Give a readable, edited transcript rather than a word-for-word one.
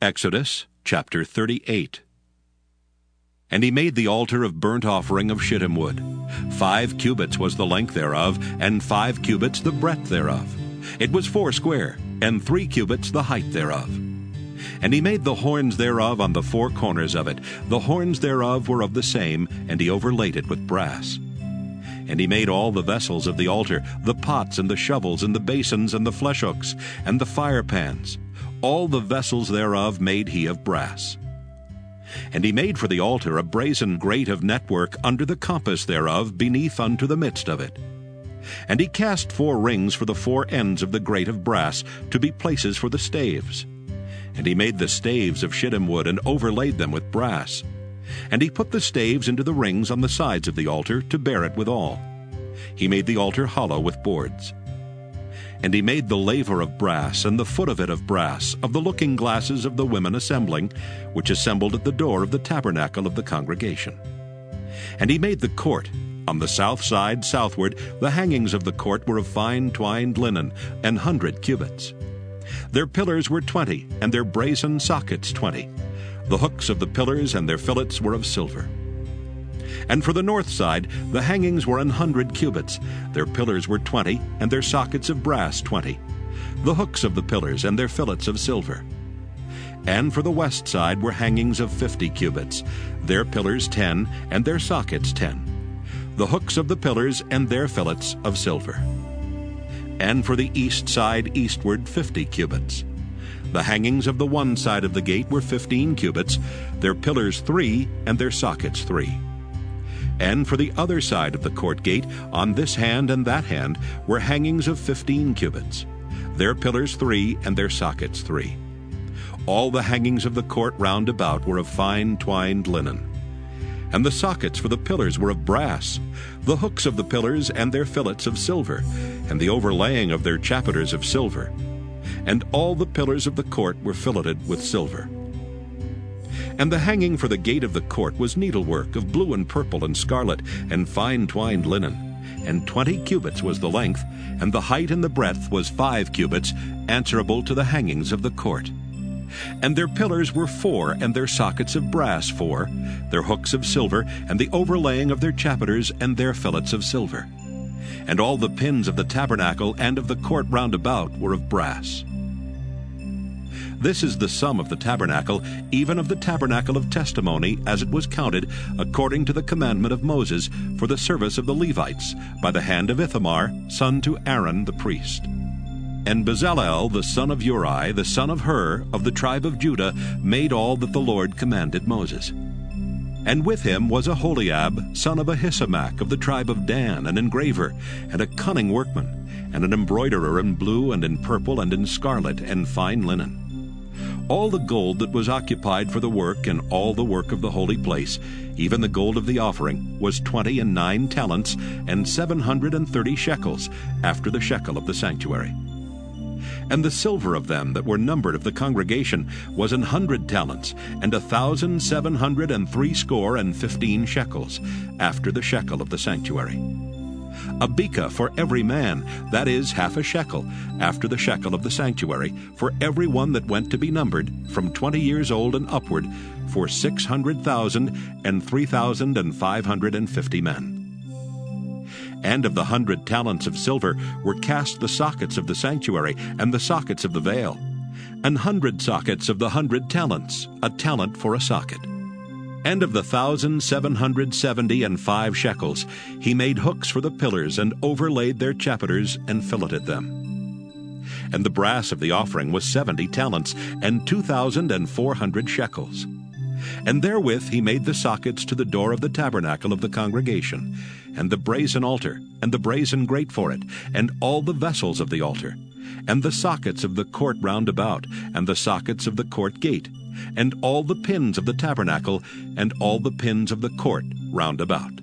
Exodus chapter 38. And he made the altar of burnt offering of shittim wood. 5 cubits was the length thereof, and 5 cubits the breadth thereof. It was 4 square, and 3 cubits the height thereof. And he made the horns thereof on the 4 corners of it. The horns thereof were of the same, and he overlaid it with brass. And he made all the vessels of the altar, the pots and the shovels and the basins and the fleshhooks and the firepans. All the vessels thereof made he of brass. And he made for the altar a brazen grate of network under the compass thereof, beneath unto the midst of it. And he cast 4 rings for the 4 ends of the grate of brass, to be places for the staves. And he made the staves of shittim wood, and overlaid them with brass. And he put the staves into the rings on the sides of the altar, to bear it withal. He made the altar hollow with boards. And he made the laver of brass, and the foot of it of brass, of the looking glasses of the women assembling, which assembled at the door of the tabernacle of the congregation. And he made the court. On the south side southward, the hangings of the court were of fine twined linen, 100 cubits. Their pillars were 20, and their brazen sockets 20. The hooks of the pillars and their fillets were of silver. And for the north side, the hangings were 100 cubits. Their pillars were 20, and their sockets of brass 20. The hooks of the pillars and their fillets of silver. And for the west side were hangings of 50 cubits. Their pillars 10, and their sockets 10. The hooks of the pillars and their fillets of silver. And for the east side eastward 50 cubits. The hangings of the one side of the gate were 15 cubits, their pillars 3, and their sockets 3. And for the other side of the court gate, on this hand and that hand, were hangings of 15 cubits, their pillars 3, and their sockets 3. All the hangings of the court round about were of fine twined linen. And the sockets for the pillars were of brass, the hooks of the pillars and their fillets of silver, and the overlaying of their chapiters of silver. And all the pillars of the court were filleted with silver. And the hanging for the gate of the court was needlework of blue and purple and scarlet, and fine twined linen. And 20 cubits was the length, and the height and the breadth was 5 cubits, answerable to the hangings of the court. And their pillars were 4, and their sockets of brass 4, their hooks of silver, and the overlaying of their chapiters and their fillets of silver. And all the pins of the tabernacle and of the court round about were of brass. This is the sum of the tabernacle, even of the tabernacle of testimony, as it was counted, according to the commandment of Moses, for the service of the Levites, by the hand of Ithamar, son to Aaron the priest. And Bezalel, the son of Uri, the son of Hur, of the tribe of Judah, made all that the Lord commanded Moses. And with him was Aholiab, son of Ahisamach, of the tribe of Dan, an engraver, and a cunning workman, and an embroiderer in blue and in purple and in scarlet and fine linen. All the gold that was occupied for the work and all the work of the holy place, even the gold of the offering, was 29 talents and 730 shekels, after the shekel of the sanctuary. And the silver of them that were numbered of the congregation was 100 talents, and 1,763 shekels, after the shekel of the sanctuary. A beka for every man, that is, half a shekel, after the shekel of the sanctuary, for every one that went to be numbered, from 20 years old and upward, for 600,000 and 3,550 men. And of the 100 talents of silver were cast the sockets of the sanctuary, and the sockets of the veil, 100 sockets of the 100 talents, a talent for a socket. And of the 1,775 shekels, he made hooks for the pillars, and overlaid their chapiters, and filleted them. And the brass of the offering was 70 talents, and 2,400 shekels. And therewith he made the sockets to the door of the tabernacle of the congregation, and the brazen altar, and the brazen grate for it, and all the vessels of the altar, and the sockets of the court round about, and the sockets of the court gate, and all the pins of the tabernacle, and all the pins of the court round about.